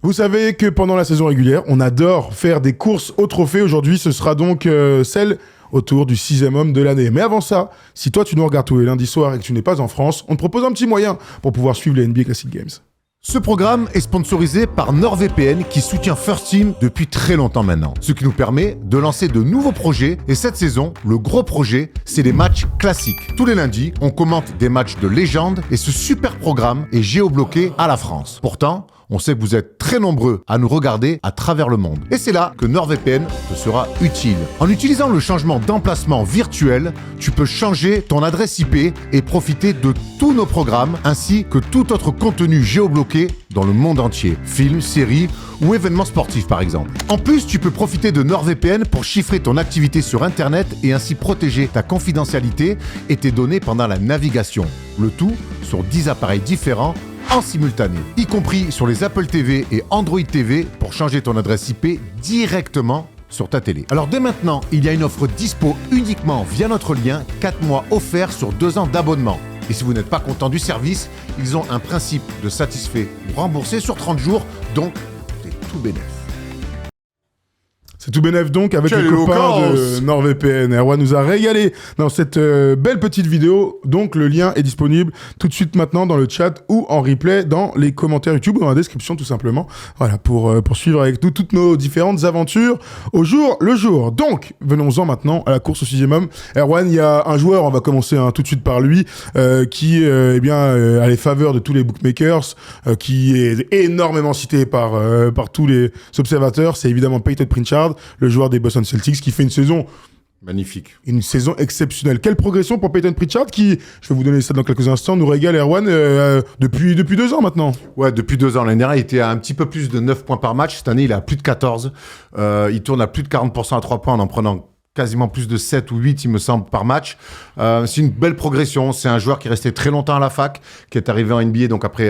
Vous savez que pendant la saison régulière, on adore faire des courses au trophée. Aujourd'hui, ce sera donc celle autour du 6e homme de l'année. Mais avant ça, si toi tu nous regardes tous les lundis soirs et que tu n'es pas en France, on te propose un petit moyen pour pouvoir suivre les NBA Classic Games. Ce programme est sponsorisé par NordVPN qui soutient First Team depuis très longtemps maintenant. Ce qui nous permet de lancer de nouveaux projets. Et cette saison, le gros projet, c'est les matchs classiques. Tous les lundis, on commente des matchs de légende et ce super programme est géobloqué à la France. Pourtant, on sait que vous êtes très nombreux à nous regarder à travers le monde. Et c'est là que NordVPN te sera utile. En utilisant le changement d'emplacement virtuel, tu peux changer ton adresse IP et profiter de tous nos programmes ainsi que tout autre contenu géobloqué dans le monde entier. Films, séries ou événements sportifs par exemple. En plus, tu peux profiter de NordVPN pour chiffrer ton activité sur Internet et ainsi protéger ta confidentialité et tes données pendant la navigation. Le tout sur 10 appareils différents en simultané, y compris sur les Apple TV et Android TV pour changer ton adresse IP directement sur ta télé. Alors dès maintenant, il y a une offre dispo uniquement via notre lien, 4 mois offerts sur 2 ans d'abonnement. Et si vous n'êtes pas content du service, ils ont un principe de satisfait ou remboursé sur 30 jours, donc c'est tout bénef. C'est tout bénef donc avec les copains de NordVPN. Erwan nous a régalé dans cette belle petite vidéo. Donc le lien est disponible tout de suite maintenant dans le chat ou en replay dans les commentaires YouTube ou dans la description tout simplement. Voilà, pour suivre avec nous toutes nos différentes aventures au jour le jour. Donc venons-en maintenant à la course au 6e homme. Erwan, il y a un joueur, on va commencer tout de suite par lui, qui a les faveurs de tous les bookmakers, qui est énormément cité par tous les observateurs. C'est évidemment Peyton Pritchard, le joueur des Boston Celtics, qui fait une saison magnifique. Une saison exceptionnelle. Quelle progression pour Peyton Pritchard qui, je vais vous donner ça dans quelques instants, nous régale Erwan depuis 2 ans maintenant. Ouais, depuis 2 ans. L'année dernière, il était à un petit peu plus de 9 points par match. Cette année, il est à plus de 14. Il tourne à plus de 40% à 3 points en prenant quasiment plus de 7 ou 8, il me semble, par match. C'est une belle progression. C'est un joueur qui est resté très longtemps à la fac, qui est arrivé en NBA, donc après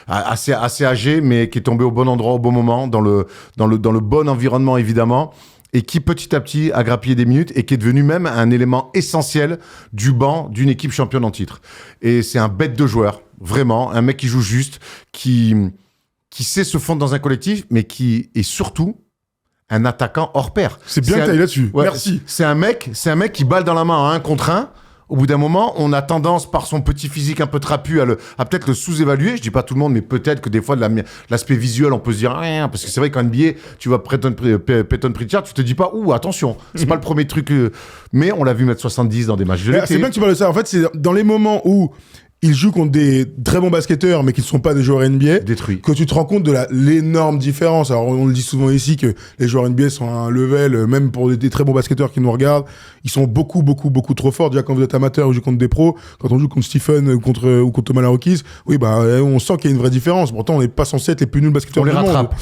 assez âgé, mais qui est tombé au bon endroit, au bon moment, dans le bon environnement, évidemment, et qui petit à petit a grappillé des minutes et qui est devenu même un élément essentiel du banc d'une équipe championne en titre. Et c'est un bête de joueur, vraiment, un mec qui joue juste, qui sait se fondre dans un collectif, mais qui est surtout un attaquant hors pair. C'est bien que tu ailles là-dessus. Ouais, merci. C'est un mec qui balle dans la main à 1 contre 1. Au bout d'un moment, on a tendance, par son petit physique un peu trapu, à peut-être le sous-évaluer. Je dis pas tout le monde, mais peut-être que des fois, de l'aspect visuel, on peut se dire rien. Parce que c'est vrai qu'en NBA, tu vois Peyton Pritchard, tu te dis pas, attention, c'est pas le premier truc. Mais on l'a vu mettre 70 dans des matchs de l'été. C'est bien que tu parles de ça. En fait, c'est dans les moments où il joue contre des très bons basketteurs, mais qui ne sont pas des joueurs NBA. Détruits. Que tu te rends compte de l'énorme différence. Alors, on le dit souvent ici que les joueurs NBA sont à un level, même pour des très bons basketteurs qui nous regardent, ils sont beaucoup trop forts. Déjà, quand vous êtes amateur ou joue contre des pros, quand on joue contre Stephen ou contre Thomas Larokis, oui, on sent qu'il y a une vraie différence. Pourtant, on n'est pas censé être les plus nuls basketteurs du monde. On les rattrape.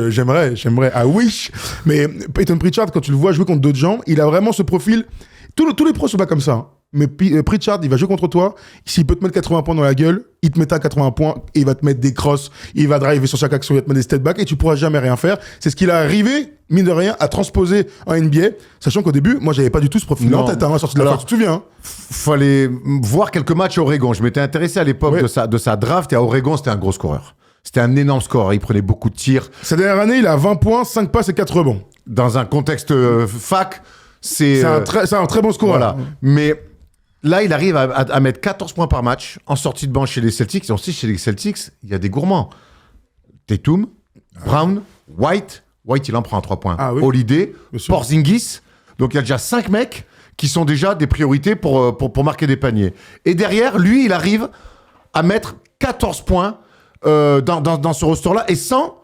J'aimerais, I wish. Mais Peyton Pritchard, quand tu le vois jouer contre d'autres gens, il a vraiment ce profil. Tous les pros sont pas comme ça. Mais Pritchard, il va jouer contre toi. S'il peut te mettre 80 points dans la gueule, il te met à 80 points et il va te mettre des crosses. Il va driver sur chaque action, il va te mettre des step back et tu pourras jamais rien faire. C'est ce qu'il a arrivé, mine de rien, à transposer en NBA. Sachant qu'au début, moi, j'avais pas du tout ce profil en tête, sorti de la fac, tu te souviens? Fallait voir quelques matchs à Oregon. Je m'étais intéressé à l'époque de sa draft et à Oregon, c'était un gros scoreur. C'était un énorme score. Il prenait beaucoup de tirs. Cette dernière année, il a 20 points, 5 passes et 4 rebonds. Dans un contexte fac, c'est un très bon score. Voilà. Mais là, il arrive à mettre 14 points par match en sortie de banc chez les Celtics. Et on sait, chez les Celtics, il y a des gourmands. Tatum, Brown, White. White, il en prend à 3 points. Holiday, Porzingis. Donc, il y a déjà 5 mecs qui sont déjà des priorités pour marquer des paniers. Et derrière, lui, il arrive à mettre 14 points dans ce roster-là et sans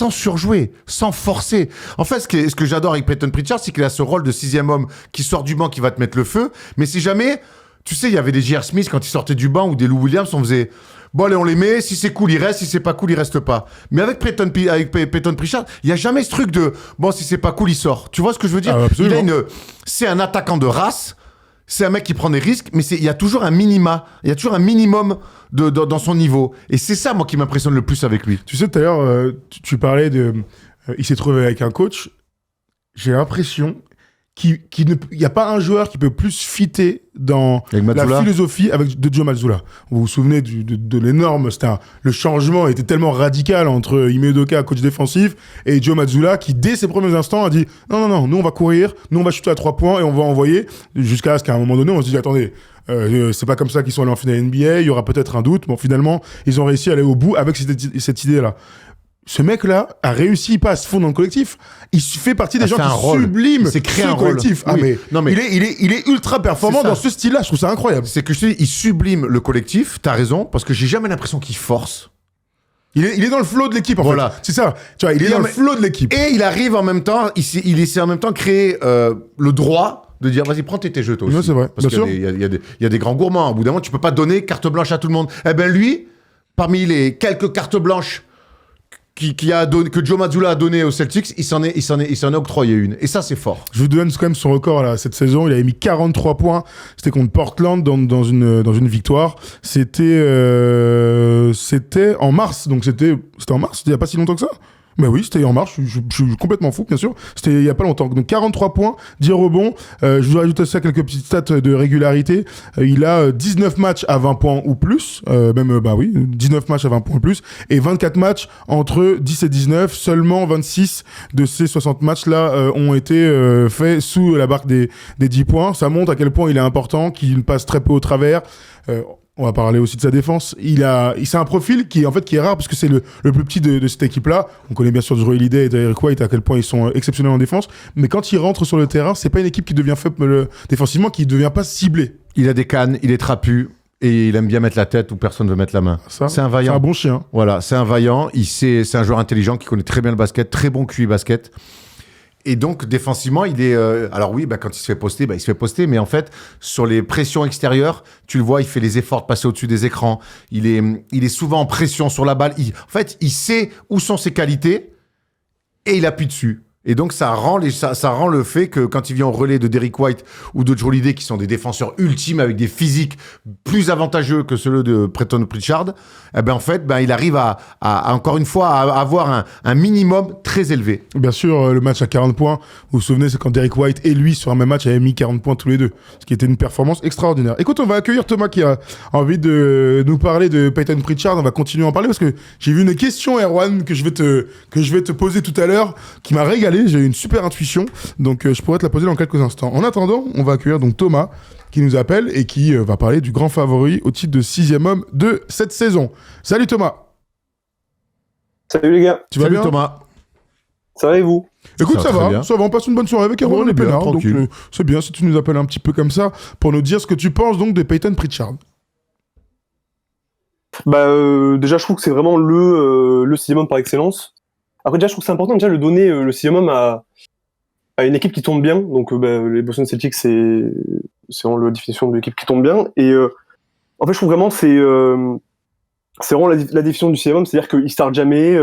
surjouer, sans forcer. En fait, ce que j'adore avec Peyton Pritchard, c'est qu'il a ce rôle de 6e homme qui sort du banc, qui va te mettre le feu. Mais si jamais, tu sais, il y avait des J.R. Smith quand ils sortaient du banc ou des Lou Williams, on faisait bon, allez, on les met, si c'est cool, il reste, si c'est pas cool, il reste pas. Mais avec Peyton Pritchard, il y a jamais ce truc de bon, si c'est pas cool, il sort. Tu vois ce que je veux dire? C'est un attaquant de race. C'est un mec qui prend des risques, mais il y a toujours un minimum dans son niveau. Et c'est ça, moi, qui m'impressionne le plus avec lui. Tu sais, tout à l'heure, tu parlais de... il s'est trouvé avec un coach. J'ai l'impression il n'y a pas un joueur qui peut plus fitter dans la philosophie de Joe Mazzulla. Vous vous souvenez de l'énorme, le changement était tellement radical entre Ime Udoka, coach défensif, et Joe Mazzulla qui, dès ses premiers instants, a dit non, nous on va courir, nous on va shooter à 3 points et on va envoyer, jusqu'à ce qu'à un moment donné, on se dit attendez, c'est pas comme ça qu'ils sont allés en finale NBA, il y aura peut-être un doute. Bon, finalement, ils ont réussi à aller au bout avec cette idée-là. Ce mec-là a réussi pas à se fondre dans le collectif. Il fait partie des gens qui subliment ce collectif. Oui. Il est ultra performant dans ce style-là. Je trouve ça incroyable. C'est que je te dis, il sublime le collectif. T'as raison, parce que j'ai jamais l'impression qu'il force. Il est dans le flow de l'équipe, en fait. C'est ça. Tu vois, il est dans le flow de l'équipe. Et il arrive en même temps, il essaie en même temps de créer le droit de dire vas-y, prends tes jeux toi aussi. Oui, c'est vrai. Parce qu'il y a des grands gourmands. Au bout d'un moment, tu peux pas donner carte blanche à tout le monde. Eh ben lui, parmi les quelques cartes blanches que Joe Mazzulla a donné aux Celtics, il s'en est octroyé une. Et ça, c'est fort. Je vous donne quand même son record là, cette saison. Il avait mis 43 points. C'était contre Portland dans une victoire. C'était en mars. Donc c'était en mars. C'était il n'y a pas si longtemps que ça. Ben oui, c'était en mars, je suis complètement fou, bien sûr. C'était il y a pas longtemps. Donc 43 points, 10 rebonds. Je vous rajoute à ça quelques petites stats de régularité. Il a 19 matchs à 20 points ou plus. 19 matchs à 20 points ou plus. Et 24 matchs entre 10 et 19. Seulement 26 de ces 60 matchs-là ont été faits sous la barre des 10 points. Ça montre à quel point il est important, qu'il passe très peu au travers. On va parler aussi de sa défense. C'est un profil qui est rare parce que c'est le plus petit de cette équipe-là. On connaît bien sûr Drew Holiday et Derrick White à quel point ils sont exceptionnels en défense. Mais quand il rentre sur le terrain, c'est pas une équipe qui devient faible défensivement, qui devient pas ciblée. Il a des cannes, il est trapu et il aime bien mettre la tête où personne veut mettre la main. C'est un vaillant. C'est un bon chien. Voilà, c'est un vaillant. C'est un joueur intelligent qui connaît très bien le basket, très bon QI basket. Et donc, défensivement, il est... alors oui, quand il se fait poster, il se fait poster. Mais en fait, sur les pressions extérieures, tu le vois, il fait les efforts de passer au-dessus des écrans. Il est souvent en pression sur la balle. En fait, il sait où sont ses qualités et il appuie dessus. Et donc, ça rend le fait que quand il vient au relais de Derrick White ou de Drew Holiday, qui sont des défenseurs ultimes avec des physiques plus avantageux que ceux de Peyton Pritchard, il arrive à encore une fois, à avoir un minimum très élevé. Bien sûr, le match à 40 points, vous vous souvenez, c'est quand Derrick White et lui, sur un même match, avaient mis 40 points tous les deux. Ce qui était une performance extraordinaire. Écoute, on va accueillir Thomas qui a envie de nous parler de Peyton Pritchard. On va continuer à en parler parce que j'ai vu une question, Erwan, que je vais te poser tout à l'heure, qui m'a régalé. J'ai eu une super intuition, donc je pourrais te la poser dans quelques instants. En attendant, on va accueillir donc Thomas qui nous appelle et qui va parler du grand favori au titre de 6e homme de cette saison. Salut Thomas. Salut les gars. Tu vas bien Thomas? Ça va et vous? Écoute, ça va, on passe une bonne soirée avec Erwan et Pénard, donc c'est bien si tu nous appelles un petit peu comme ça pour nous dire ce que tu penses donc de Peyton Pritchard. Déjà je trouve que c'est vraiment le 6e homme par excellence. Après, déjà, je trouve que c'est important de donner le 6e homme à une équipe qui tombe bien. Donc, les Boston Celtics, c'est vraiment la définition de l'équipe qui tombe bien. Et en fait, je trouve vraiment c'est vraiment la définition du 6e homme. C'est-à-dire qu'il ne start jamais,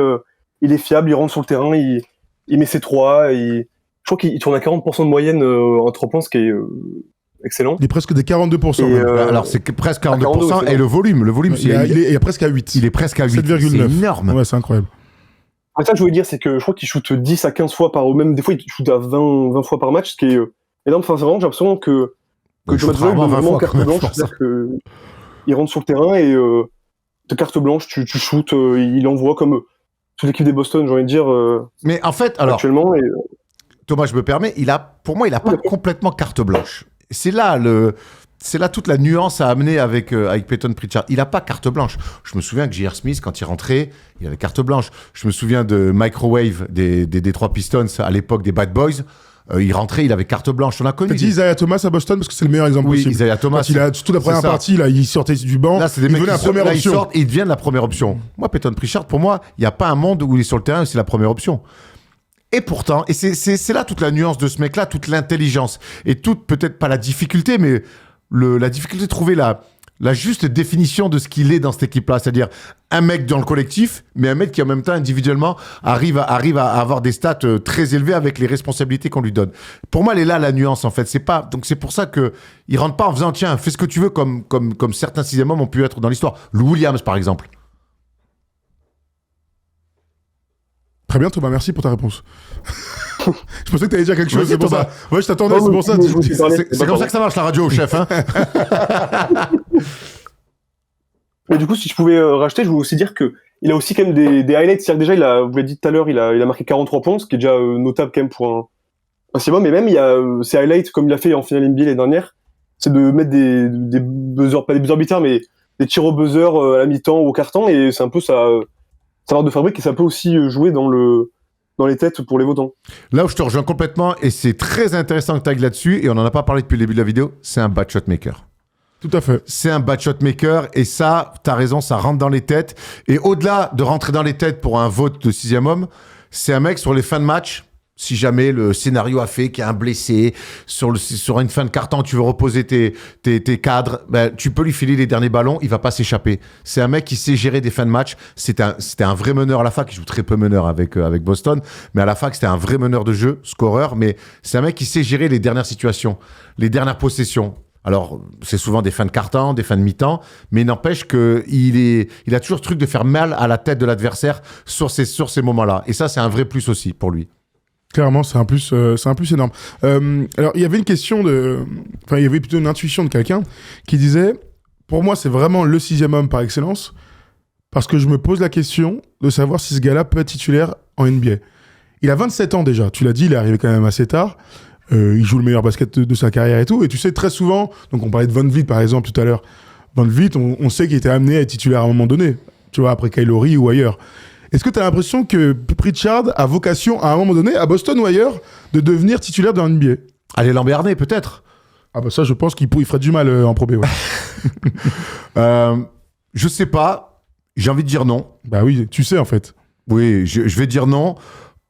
il est fiable, il rentre sur le terrain, il met ses 3. Je crois qu'il tourne à 40% de moyenne en 3 points, ce qui est excellent. Il est presque des 42%. Alors, c'est presque 42%. Et le volume, il est presque à 8. Il est presque à 8. 7,9. C'est énorme. Ouais, c'est incroyable. Ça, je voulais dire, c'est que je crois qu'il shoot 10 à 15 fois même des fois, il shoot à 20 fois par match, ce qui est énorme. Enfin, c'est vraiment, j'ai l'impression que Joe Mazzulla, il donne vraiment carte blanche. C'est-à-dire qu'il rentre sur le terrain et de carte blanche, tu shootes, il envoie comme toute l'équipe des Boston, j'ai envie de dire. Mais en fait, alors, actuellement, Thomas, je me permets, pour moi, il n'a pas complètement carte blanche. C'est là toute la nuance à amener avec Peyton Pritchard. Il n'a pas carte blanche. Je me souviens que J.R. Smith, quand il rentrait, il avait carte blanche. Je me souviens de Microwave des Detroit Pistons à l'époque des Bad Boys. Il rentrait, il avait carte blanche. On a connu. Tu dis Isaiah Thomas à Boston parce que c'est le meilleur exemple possible. Oui, Isaiah Thomas. Quand il a toute la première partie, là, il sortait du banc. Là, c'est des mecs qui première option. Ils deviennent la première option. Moi, Peyton Pritchard, pour moi, il n'y a pas un monde où il est sur le terrain et c'est la première option. Et pourtant, et c'est là toute la nuance de ce mec-là, toute l'intelligence et toute, peut-être pas la difficulté, mais la difficulté de trouver la juste définition de ce qu'il est dans cette équipe-là. C'est-à-dire un mec dans le collectif, mais un mec qui en même temps, individuellement, arrive à avoir des stats très élevés avec les responsabilités qu'on lui donne. Pour moi, elle est là, la nuance, en fait. Donc c'est pour ça qu'il rentre pas en faisant, tiens, fais ce que tu veux, comme certains 6e hommes ont pu être dans l'histoire. Lou Williams, par exemple. Très bien, Thomas, merci pour ta réponse. Je pensais que t'allais dire quelque chose, Vas-y, c'est pour Thomas. ça. Ouais, je t'attendais, Non, c'est mais pour ça. je vous ai parlé. C'est comme ça que ça marche la radio, chef. Hein. Mais du coup, si je pouvais racheter, je voulais aussi dire que il a aussi quand même des highlights. C'est-à-dire que déjà, vous l'avez dit tout à l'heure, il a marqué 43 points, ce qui est déjà notable quand même pour un Simon. Mais même, il y a ses highlights, comme il a fait en finale NBA l'année dernière, c'est de mettre des buzzers, pas des buzzers beaters, mais des tirs au buzzer à la mi-temps ou au quart-temps. Et c'est un peu sa marque de fabrique et ça peut aussi jouer dans les têtes pour les votants. Là où je te rejoins complètement, et c'est très intéressant que tu ailles là-dessus, et on n'en a pas parlé depuis le début de la vidéo, c'est un bad shot maker. Tout à fait. C'est un bad shot maker, et ça, t'as raison, ça rentre dans les têtes. Et au-delà de rentrer dans les têtes pour un vote de 6e homme, c'est un mec sur les fins de match, si jamais le scénario a fait qu'il y a un blessé, sur une fin de carton, tu veux reposer tes cadres, ben, tu peux lui filer les derniers ballons, il va pas s'échapper. C'est un mec qui sait gérer des fins de match. C'était un vrai meneur à la fac, il joue très peu meneur avec Boston, mais à la fac, c'était un vrai meneur de jeu, scoreur, mais c'est un mec qui sait gérer les dernières situations, les dernières possessions. Alors, c'est souvent des fins de quart-temps, des fins de mi-temps, mais il n'empêche qu'il a toujours ce truc de faire mal à la tête de l'adversaire sur ces moments-là. Et ça, c'est un vrai plus aussi pour lui. Clairement, c'est un plus énorme. Alors, il y avait une question il y avait plutôt une intuition de quelqu'un qui disait, pour moi, c'est vraiment le 6e homme par excellence, parce que je me pose la question de savoir si ce gars-là peut être titulaire en NBA. Il a 27 ans déjà, tu l'as dit, il est arrivé quand même assez tard. Il joue le meilleur basket de sa carrière et tout. Et tu sais, très souvent, donc on parlait de Van Vliet par exemple tout à l'heure. Van Vliet, on sait qu'il était amené à être titulaire à un moment donné, tu vois, après Kyle Lowry ou ailleurs. Est-ce que tu as l'impression que Pritchard a vocation, à un moment donné, à Boston ou ailleurs, de devenir titulaire de NBA? Allez, Lambernet, peut-être. Ah bah ça, je pense qu'il ferait du mal en Pro B, ouais. Je sais pas. J'ai envie de dire non. Bah oui, tu sais en fait. Oui, je vais dire non.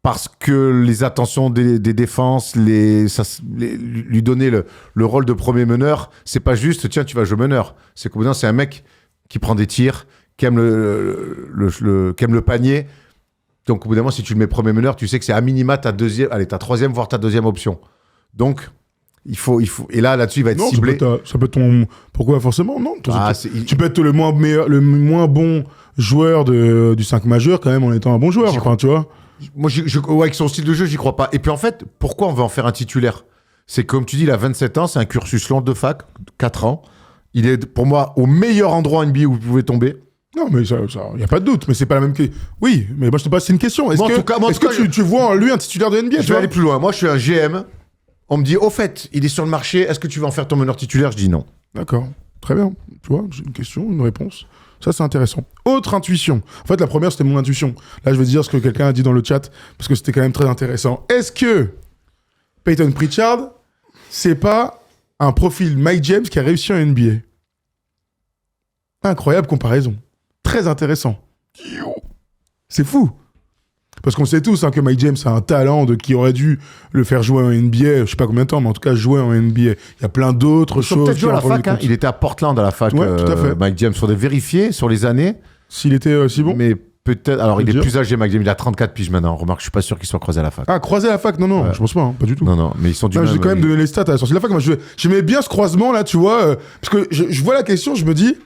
Parce que les attentions des défenses, lui donner le rôle de premier meneur, c'est pas juste, tiens, tu vas jouer meneur. C'est qu'au bout d'un moment, c'est un mec qui prend des tirs, qui aime le panier. Donc, au bout d'un moment, si tu le mets premier meneur, tu sais que c'est à minima ta troisième, voire ta deuxième option. Donc, il faut. Et là-dessus, il va être Non, ciblé. Ça peut être ton. Pourquoi forcément? Non. Tu peux être le moins bon joueur du 5 majeur quand même en étant un bon joueur. Enfin, tu vois. Moi, avec son style de jeu, j'y crois pas. Et puis en fait, pourquoi on veut en faire un titulaire? C'est comme tu dis, il a 27 ans, c'est un cursus long de fac, 4 ans. Il est pour moi au meilleur endroit en NBA où vous pouvez tomber. Non, mais ça, y a pas de doute, mais c'est pas la même question. Oui, mais moi je te passe une question. Est-ce que tu vois en lui un titulaire de NBA? Je vais aller plus loin. Moi, je suis un GM. On me dit, au fait, il est sur le marché, est-ce que tu vas en faire ton meneur titulaire? Je dis non. D'accord, très bien. Tu vois, j'ai une question, une réponse. Ça, c'est intéressant. Autre intuition. En fait, la première, c'était mon intuition. Là, je vais dire ce que quelqu'un a dit dans le chat, parce que c'était quand même très intéressant. Est-ce que Peyton Pritchard, c'est pas un profil Mike James qui a réussi en NBA? Incroyable comparaison. Très intéressant. C'est fou. Parce qu'on sait tous que Mike James a un talent qui aurait dû le faire jouer en NBA, je sais pas combien de temps, mais en tout cas jouer en NBA. Il y a plein d'autres choses. Peut-être jouer à la fac. Hein. Il était à Portland à la fac, ouais, tout à fait. Mike James. Faudrait vérifier sur les années. S'il était si bon. Mais peut-être. Alors, il est plus âgé, Mike James. Il a 34 piges maintenant. Remarque, je suis pas sûr qu'il soit croisé à la fac. Ah, croisé à la fac? Non, je pense pas, pas du tout. Non, mais ils sont du même. J'ai quand même donné les stats à la sortie de la fac. Moi, j'aimais bien ce croisement là, tu vois. Parce que je vois la question, je me dis,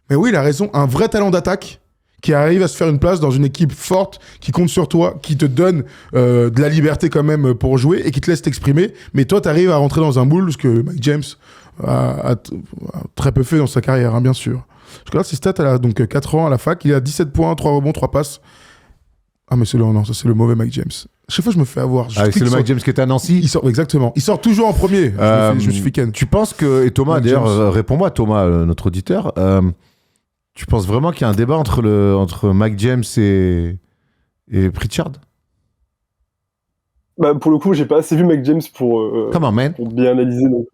mais oui, il a raison. Un vrai talent d'attaque qui arrive à se faire une place dans une équipe forte, qui compte sur toi, qui te donne de la liberté quand même pour jouer et qui te laisse t'exprimer. Mais toi, tu arrives à rentrer dans un moule, ce que Mike James a très peu fait dans sa carrière, hein, bien sûr. Je regarde ses stats, elle a donc 4 ans à la fac, il a 17 points, 3 rebonds, 3 passes. Ah, mais c'est le mauvais Mike James. Chaque fois, je me fais avoir. C'est le Mike James qui était à Nancy. Exactement. Il sort toujours en premier. Je me suis fait ken. Tu penses que... Et Thomas, d'ailleurs, réponds-moi, Thomas, notre auditeur. Tu penses vraiment qu'il y a un débat entre Mike James et Pritchard? Bah, pour le coup, j'ai pas assez vu Mike James pour bien analyser. Donc,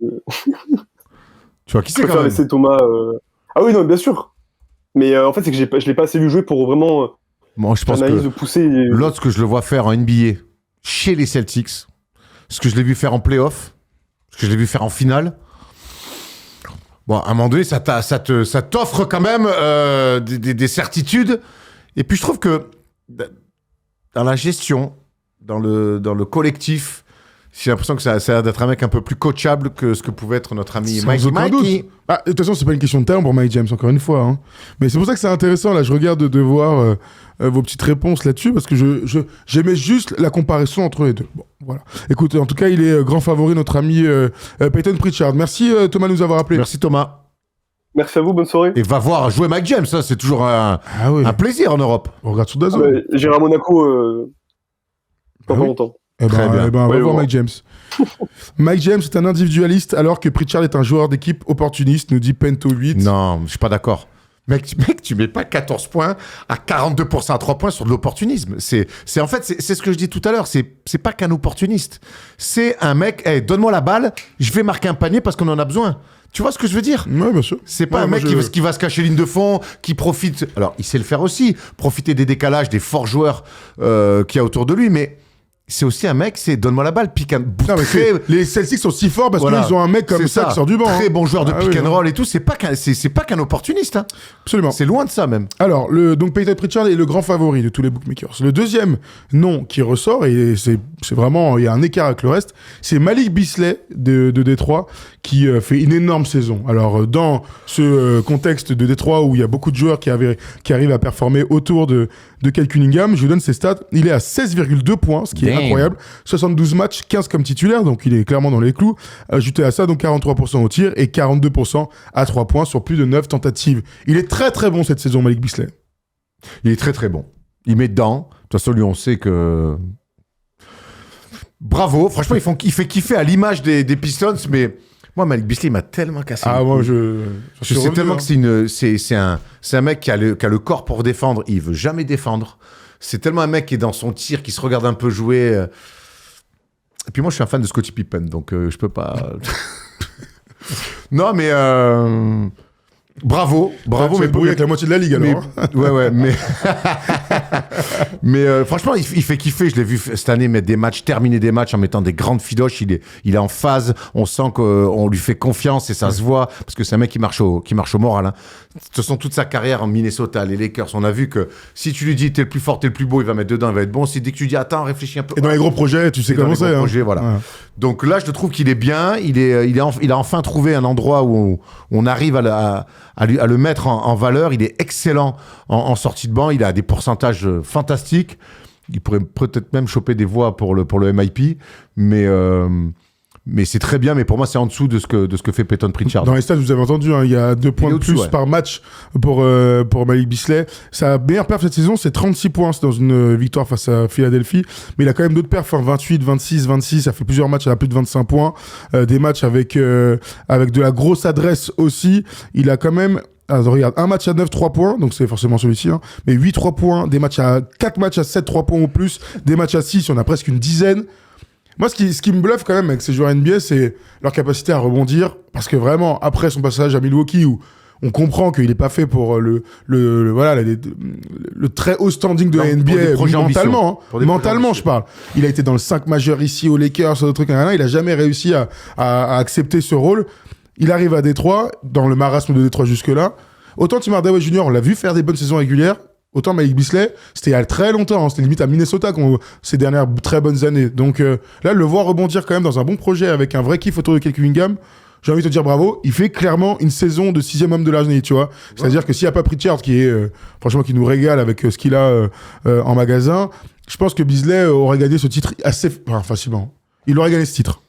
Tu vois qui c'est quand même? Laisser Thomas. Ah oui, non, bien sûr. Mais en fait, c'est que je l'ai pas assez vu jouer pour vraiment moi, je pense analyse que pousser. L'autre que je le vois faire en NBA, chez les Celtics, ce que je l'ai vu faire en playoff, ce que je l'ai vu faire en finale. Bon, à un moment donné, ça t'offre quand même des certitudes. Et puis, je trouve que dans la gestion, dans le collectif, J'ai l'impression que ça a l'air d'être un mec un peu plus coachable que ce que pouvait être notre ami Aucun doute. Ah, de toute façon, c'est pas une question de terme pour Mike James, encore une fois. Hein. Mais c'est pour ça que c'est intéressant. Là, je regarde de voir vos petites réponses là-dessus parce que j'aimais juste la comparaison entre les deux. Bon, voilà. Écoute, en tout cas, il est grand favori, notre ami Peyton Pritchard. Merci Thomas de nous avoir appelé. Merci Thomas. Merci à vous, bonne soirée. Et va voir jouer Mike James, ça, c'est toujours un plaisir en Europe. On regarde sur DAZN. J'irai à Monaco pas longtemps. Très bien. On va voir Mike James. Mike James est un individualiste alors que Pritchard est un joueur d'équipe opportuniste, nous dit Pento8. Non, je suis pas d'accord. Mec, tu mets pas 14 points à 42% à 3 points sur de l'opportunisme. C'est ce que je dis tout à l'heure. C'est pas qu'un opportuniste. C'est un mec, hey, donne-moi la balle, je vais marquer un panier parce qu'on en a besoin. Tu vois ce que je veux dire? Oui, bien sûr. C'est pas un mec qui va se cacher ligne de fond, qui profite. Alors, il sait le faire aussi, profiter des décalages, des forts joueurs qu'il y a autour de lui, mais. C'est aussi un mec, c'est donne-moi la balle, pick and roll. Les Celtics sont si forts parce qu'ils ont un mec comme ça qui sort du banc. Très bon joueur de pick and roll et tout. C'est pas qu'un opportuniste. Hein. Absolument. C'est loin de ça même. Alors, donc Peyton Pritchard est le grand favori de tous les bookmakers. Le deuxième nom qui ressort, et c'est vraiment, il y a un écart avec le reste, c'est Malik Beasley de Détroit qui fait une énorme saison. Alors, dans ce contexte de Détroit où il y a beaucoup de joueurs qui arrivent à performer autour de Kyle Cunningham, je vous donne ses stats. Il est à 16,2 points, ce qui est incroyable. 72 matchs, 15 comme titulaire, donc il est clairement dans les clous. Ajouté à ça, donc 43% au tir et 42% à 3 points sur plus de 9 tentatives. Il est très très bon cette saison, Malik Beasley. Il est très très bon. Il met dedans. De toute façon, lui, on sait que... Bravo. Franchement, il fait kiffer à l'image des Pistons, mais... Moi, Malik Beasley, il m'a tellement cassé. Ah, moi, je sais tellement que c'est un mec qui a le corps pour défendre. Il veut jamais défendre. C'est tellement un mec qui est dans son tir, qui se regarde un peu jouer. Et puis moi, je suis un fan de Scottie Pippen, donc je peux pas... Non, mais... Bravo, mais brouillé avec la moitié de la ligue alors. Mais franchement, il fait kiffer. Je l'ai vu cette année terminer des matchs en mettant des grandes fidoches. Il est en phase. On sent qu'on lui fait confiance et ça se voit parce que c'est un mec qui marche au moral. Hein. De toute façon, toute sa carrière en Minnesota, les Lakers, on a vu que si tu lui dis t'es le plus fort, t'es le plus beau, il va mettre dedans, il va être bon. Si dès que tu dis attends, réfléchis un peu. Et dans les gros projets, tu sais comment c'est. Voilà. Ouais. Donc là, je trouve qu'il est bien. Il a enfin trouvé un endroit où on arrive à le mettre en valeur. Il est excellent en sortie de banc. Il a des pourcentages fantastiques. Il pourrait peut-être même choper des voix pour le MIP. Mais c'est très bien. Mais pour moi, c'est en dessous de ce que fait Peyton Pritchard. Dans les stats, vous avez entendu, hein, il y a 2 points de plus par match pour Malik Beasley. Sa meilleure perf cette saison, c'est 36 points. C'est dans une victoire face à Philadelphie. Mais il a quand même d'autres perfs, hein, 28, 26, 26. Ça fait plusieurs matchs à plus de 25 points. Des matchs avec de la grosse adresse aussi. Il a quand même... regarde, un match à 9, 3 points, donc c'est forcément celui-ci, hein, mais 8, 3 points, 4 matchs à 7, 3 points ou plus, des matchs à 6, on a presque une dizaine. Moi, ce qui me bluffe quand même avec ces joueurs NBA, c'est leur capacité à rebondir, parce que vraiment, après son passage à Milwaukee, où on comprend qu'il n'est pas fait pour le très haut standing de la NBA mentalement. Hein. Mentalement, je parle. Il a été dans le 5 majeur ici aux Lakers, sur d'autres trucs, il n'a jamais réussi à accepter ce rôle. Il arrive à Détroit, dans le marasme de Détroit jusque-là. Autant Tim Hardaway Jr., on l'a vu faire des bonnes saisons régulières. Autant Malik Beasley, c'était il y a très longtemps. Hein. C'était limite à Minnesota ces dernières très bonnes années. Donc là, le voir rebondir quand même dans un bon projet avec un vrai kiff autour de Kyle Cunningham, j'ai envie de te dire bravo. Il fait clairement une saison de 6e homme de l'année, tu vois. C'est-à-dire que s'il n'y a pas Pritchard qui est, franchement, qui nous régale avec ce qu'il a en magasin, je pense que Beasley aurait gagné ce titre assez facilement. Il aurait gagné ce titre.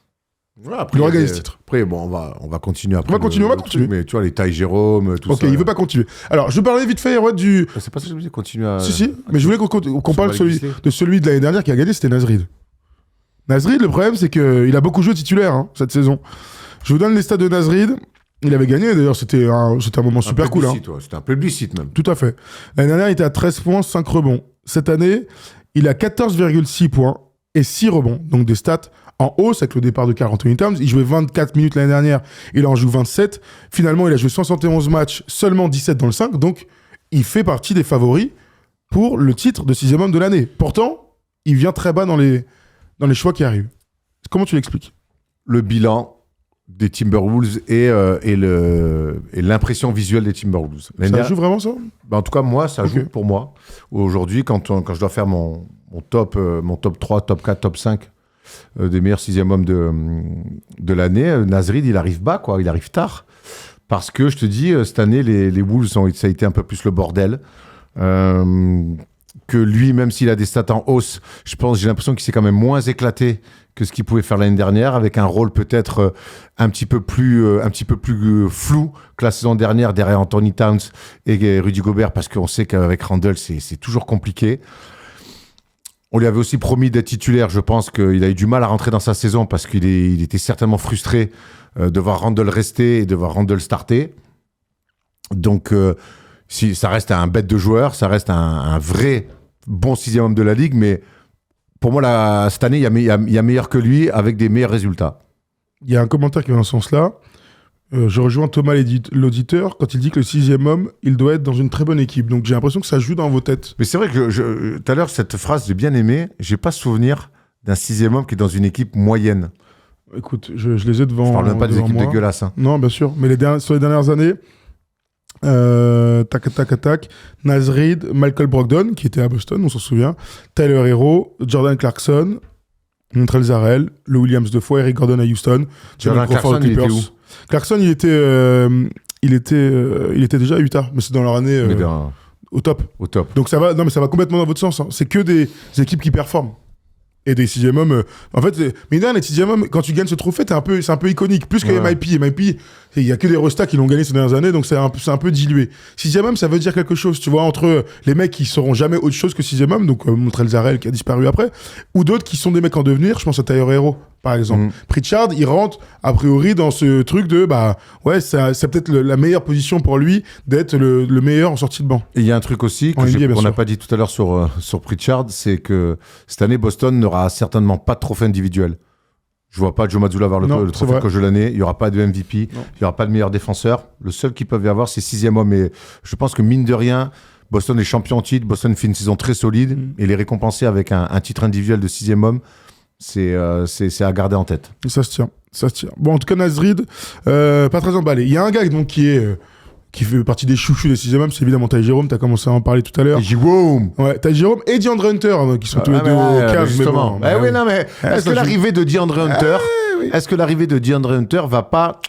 Ouais, après, il aurait gagné ce titre. Après, bon, on va continuer après. On va continuer. Mais tu vois, les Ty Jérôme, tout ça. Ok, il veut pas continuer. Alors, je parlais vite fait, du... C'est pas ça que je voulais continuer à... Si, mais je voulais qu'on parle de celui de l'année dernière qui a gagné, c'était Naz Reid. Naz Reid, le problème, c'est qu'il a beaucoup joué titulaire, hein, cette saison. Je vous donne les stats de Naz Reid. Il avait gagné, d'ailleurs, c'était un moment super cool. Hein. C'était un plébiscite, même. Tout à fait. L'année dernière, il était à 13 points, 5 rebonds. Cette année, il a 14,6 points et 6 rebonds. Donc des stats en hausse avec le départ de Karl Anthony Towns. Il jouait 24 minutes l'année dernière, il en joue 27. Finalement, il a joué 71 matchs, seulement 17 dans le 5. Donc, il fait partie des favoris pour le titre de 6e homme de l'année. Pourtant, il vient très bas dans les choix qui arrivent. Comment tu l'expliques ? Le bilan des Timberwolves et l'impression visuelle des Timberwolves. Ça joue vraiment, ça ? En tout cas, moi, ça joue pour moi. Aujourd'hui, quand je dois faire mon top 3, top 4, top 5, des meilleurs sixième hommes de l'année. Nasrid, il arrive bas, quoi. Il arrive tard. Parce que, je te dis, cette année, les Wolves, ça a été un peu plus le bordel. Que lui, même s'il a des stats en hausse, j'ai l'impression qu'il s'est quand même moins éclaté que ce qu'il pouvait faire l'année dernière, avec un rôle peut-être un petit peu plus flou que la saison dernière derrière Anthony Towns et Rudy Gobert, parce qu'on sait qu'avec Randle, c'est toujours compliqué. On lui avait aussi promis d'être titulaire. Je pense qu'il a eu du mal à rentrer dans sa saison parce qu'il était certainement frustré de voir Randle rester et de voir Randle starter. Donc, si, ça reste un bête de joueur, ça reste un vrai bon sixième homme de la Ligue, mais pour moi, cette année, il y a meilleur que lui avec des meilleurs résultats. Il y a un commentaire qui va dans ce sens-là. Je rejoins Thomas, l'auditeur, quand il dit que le sixième homme, il doit être dans une très bonne équipe. Donc j'ai l'impression que ça joue dans vos têtes. Mais c'est vrai que tout à l'heure, cette phrase, j'ai bien aimé. J'ai pas souvenir d'un sixième homme qui est dans une équipe moyenne. Écoute, je les ai devant moi. Je parle même pas des équipes dégueulasses. Hein. Non, bien sûr. Mais sur les dernières années, tac, Nasrid, Malcolm Brogdon, qui était à Boston, on s'en souvient, Tyler Hero, Jordan Clarkson, Montrezl Harrell, le Williams deux fois, Eric Gordon à Houston, Jordan Clarkson, il était où? Clarkson, il était déjà à Utah, mais c'est dans leur année au top. Au top. Donc ça va complètement dans votre sens. Hein. C'est que des équipes qui performent. Et des sixième hommes. En fait, mais non, les sixième hommes, quand tu gagnes ce trophée, c'est un peu iconique. Plus que MIP. MIP, il y a que des restats qui l'ont gagné ces dernières années, donc c'est un peu dilué. Sixième homme, ça veut dire quelque chose, tu vois, entre les mecs qui seront jamais autre chose que sixième homme, donc Montrezl Harrell qui a disparu après, ou d'autres qui sont des mecs en devenir, je pense à Tyler Hero, par exemple. Pritchard, il rentre, a priori, dans ce truc de, c'est peut-être la meilleure position pour lui d'être le meilleur en sortie de banc. Et il y a un truc aussi qu'on n'a pas dit tout à l'heure sur Pritchard, c'est que cette année, Boston n'aura certainement pas de trophée individuel. Je vois pas Joe Mazzulla avoir le trophée de coach de l'année. Il y aura pas de MVP. Il y aura pas de meilleur défenseur. Le seul qu'ils peuvent y avoir, c'est sixième homme. Et je pense que mine de rien, Boston est champion en titre. Boston fait une saison très solide. Et les récompenser avec un titre individuel de sixième homme, c'est à garder en tête. Et ça se tient. Bon, en tout cas, Nasrid, pas très emballé. Il y a un gars donc qui fait partie des chouchous des sixième hommes, c'est évidemment Ty Jerome, t'as commencé à en parler tout à l'heure. Ty Jerome. Ouais, Ty Jerome et DeAndre Hunter, qui sont tous les deux au Cavs. Justement. Est-ce que l'arrivée de DeAndre Hunter va pas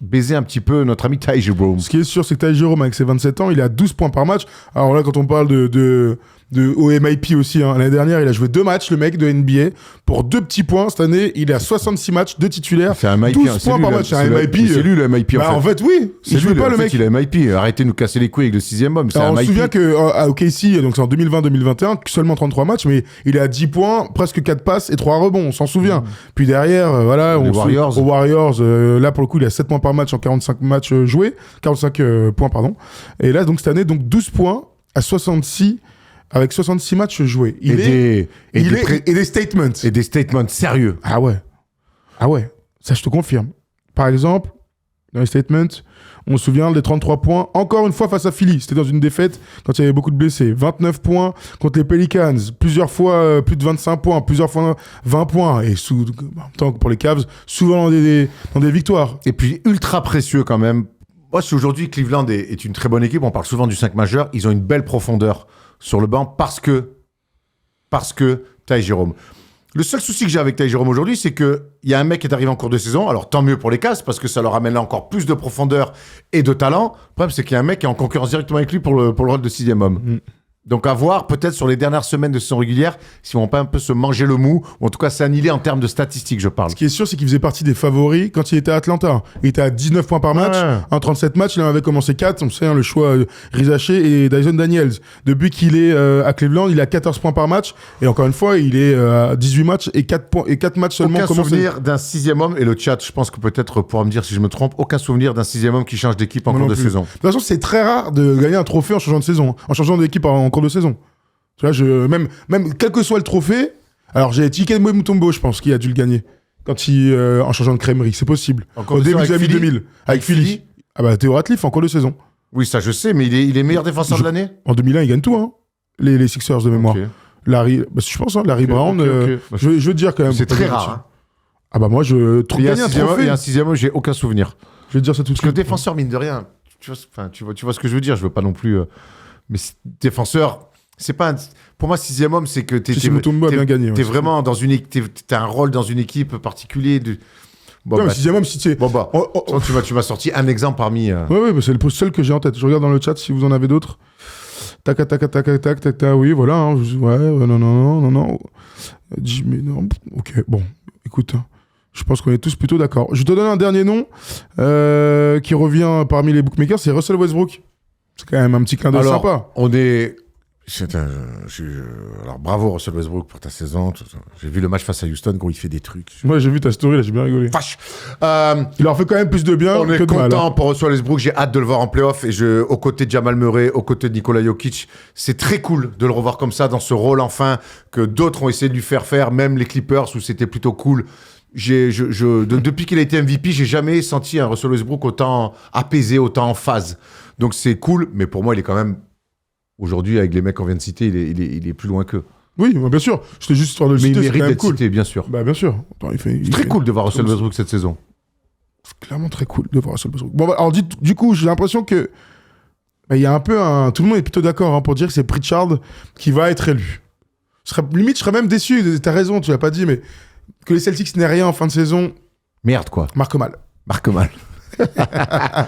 baiser un petit peu notre ami Ty Jerome? Ce qui est sûr, c'est que Ty Jerome, avec ses 27 ans, il est à 12 points par match. Alors là, quand on parle de MIP aussi, hein, l'année dernière, il a joué 2 matchs, le mec de NBA, pour 2 petits points. Cette année, il est à 66 matchs, 2 titulaires, c'est un MIP, 12 points par match. C'est un MIP. C'est lui le MIP, en fait, oui. Il joue pas le mec. Il a MIP. Arrêtez de nous casser les couilles avec le sixième homme. On se souvient qu'à OKC, donc c'est en 2020-2021, seulement 33 matchs, mais il est à 10 points, presque 4 passes et 3 rebonds, on s'en souvient. Puis derrière, aux Warriors, là, pour le coup, il a 7 points par match en 45 matchs joués. 45 points, pardon. Et là, donc cette année, donc 12 points à 66 avec 66 matchs joués. Et des statements. Et des statements sérieux. Ah ouais. Ça, je te confirme. Par exemple, dans les statements, on se souvient des 33 points, encore une fois face à Philly. C'était dans une défaite quand il y avait beaucoup de blessés. 29 points contre les Pelicans. Plusieurs fois plus de 25 points. Plusieurs fois 20 points. Et en même temps, pour les Cavs, souvent dans des victoires. Et puis, ultra précieux quand même. Moi, si aujourd'hui Cleveland est une très bonne équipe, on parle souvent du 5 majeur, ils ont une belle profondeur sur le banc parce que Ty Jerome. Le seul souci que j'ai avec Ty Jerome aujourd'hui, c'est qu'il y a un mec qui est arrivé en cours de saison, alors tant mieux pour les Cavs, parce que ça leur amène encore plus de profondeur et de talent. Le problème, c'est qu'il y a un mec qui est en concurrence directement avec lui pour le rôle de sixième homme. Donc à voir peut-être sur les dernières semaines de saison régulière s'ils vont pas un peu se manger le mou, ou en tout cas s'annihiler en termes de statistiques, je parle. Ce qui est sûr, c'est qu'il faisait partie des favoris quand il était à Atlanta. Il était à 19 points par match. En 37 matchs, il en avait commencé 4. On sait, le choix Rizaché et Dyson Daniels. Depuis qu'il est à Cleveland, il a 14 points par match. Et encore une fois, il est à 18 matchs et 4 matchs seulement. Aucun souvenir d'un sixième homme, et le chat, je pense que peut-être pourra me dire si je me trompe, aucun souvenir d'un sixième homme qui change d'équipe en cours de saison. De toute façon, c'est très rare de gagner un trophée en changeant de saison, en changeant d'équipe en cours de saison. Tu vois, même quel que soit le trophée, alors j'ai Tiken Mutombo, je pense, qui a dû le gagner quand en changeant de crèmerie, c'est possible. Au début des années 2000, avec Philly. Ah bah Theo Ratliff en cours de saison. Oui, ça je sais, mais il est meilleur défenseur de l'année. En 2001, il gagne tout, hein. Les Sixers de mémoire. Larry, je pense, Larry Brown. Je veux te dire quand même. C'est très rare. Hein. Ah bah moi, je trouve gagner un trophée. Il y a un sixième homme, j'ai aucun souvenir. Je vais te dire ça tout de suite. Parce que le défenseur, mine de rien, tu vois ce que je veux dire. Je veux pas non plus. Mais défenseur. c'est pas pour moi, 6e homme, c'est que Chichi Mutombo a bien gagné. T'es vraiment dans une t'as un rôle dans une équipe particulier. Bon, non, mais 6e homme, si tu... Bon, tu m'as sorti un exemple parmi... Oui, c'est le seul que j'ai en tête. Je regarde dans le chat si vous en avez d'autres. Tac, oui, voilà. Hein. Non. Jimmy, non. Ok, bon, écoute, je pense qu'on est tous plutôt d'accord. Je te donne un dernier nom qui revient parmi les bookmakers, c'est Russell Westbrook. C'est quand même un petit clin d'œil sympa. Alors bravo Russell Westbrook pour ta saison. J'ai vu le match face à Houston quand il fait des trucs. Ouais, j'ai vu ta story, là, j'ai bien rigolé. Vache. Il leur fait quand même plus de bien que de mal. On est content pour Russell Westbrook. J'ai hâte de le voir en playoff aux côtés de Jamal Murray, aux côtés de Nikola Jokic. C'est très cool de le revoir comme ça dans ce rôle enfin que d'autres ont essayé de lui faire, même les Clippers où c'était plutôt cool. Depuis qu'il a été MVP, j'ai jamais senti un Russell Westbrook autant apaisé, autant en phase. Donc c'est cool, mais pour moi il est quand même aujourd'hui, avec les mecs qu'on vient de citer, il est plus loin qu'eux. Oui, bien sûr. C'était juste histoire de le citer. Mais il mérite d'être cool. cité, bien sûr. Bah, bien sûr. Attends, c'est très cool de voir Russell Westbrook cette saison. C'est clairement très cool de voir Russell Westbrook. Bon, alors, du coup, j'ai l'impression que il y a un peu tout le monde est plutôt d'accord pour dire que c'est Pritchard qui va être élu. Limite, je serais même déçu. T'as raison, tu l'as pas dit, mais que les Celtics n'aient rien en fin de saison. Merde, quoi. Marque mal.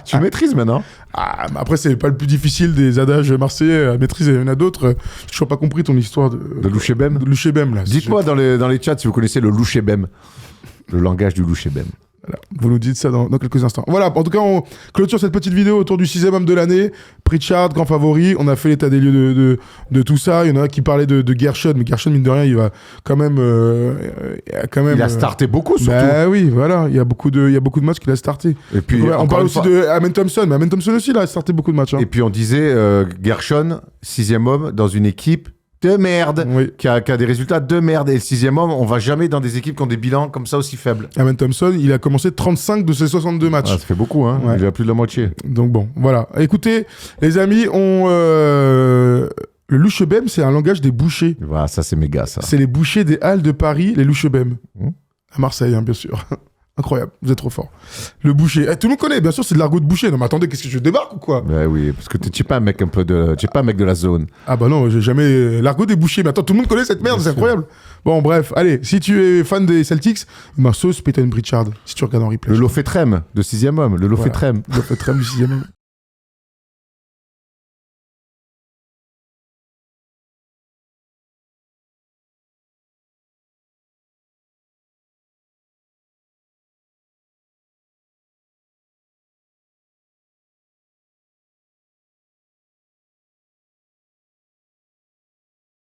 Tu maîtrises maintenant. Après, c'est pas le plus difficile des adages marseillais à maîtriser. Il y en a d'autres. J'ai toujours pas compris ton histoire de Louchébem. De Louchébem, là. Dites-moi dans les chats si vous connaissez le Louchébem. Le langage du Louchébem. Voilà. Vous nous dites ça dans quelques instants. Voilà, en tout cas, on clôture cette petite vidéo autour du 6e homme de l'année. Pritchard, grand favori. On a fait l'état des lieux de tout ça. Il y en a qui parlaient de Gershon, mais Gershon, mine de rien, il va quand même... il a starté beaucoup, surtout. Bah oui, voilà. Il y a beaucoup de matchs qu'il a starté. Et puis, donc, on parle aussi de Amen Thompson, mais Amen Thompson aussi, il a starté beaucoup de matchs. Hein. Et puis, on disait Gershon, 6e homme dans une équipe de merde, oui. qui a des résultats de merde. Et le 6e homme, on va jamais dans des équipes qui ont des bilans comme ça aussi faibles. Amen Thompson, il a commencé 35 de ses 62 matchs. Ça fait beaucoup, hein. Ouais. Il a plus de la moitié. Donc bon, voilà. Écoutez, les amis, le louchebem, c'est un langage des bouchers. Voilà, ça c'est méga, ça. C'est les bouchers des Halles de Paris, les louchebem. À Marseille, hein, bien sûr. Incroyable, vous êtes trop fort. Le boucher. Tout le monde connaît, bien sûr, c'est de l'argot de boucher. Non, mais attendez, qu'est-ce que je débarque ou quoi? Ouais, oui, parce que tu n'es pas un mec de la zone. Ah bah non, j'ai jamais... L'argot des bouchers. Mais attends, tout le monde connaît cette merde, c'est incroyable. Bon, bref, allez, si tu es fan des Celtics, ma sauce Peyton Pritchard, si tu regardes en replay. Le Lofetrem de 6e homme, le Lofetrem. Voilà. Le Lofetrem du 6e homme.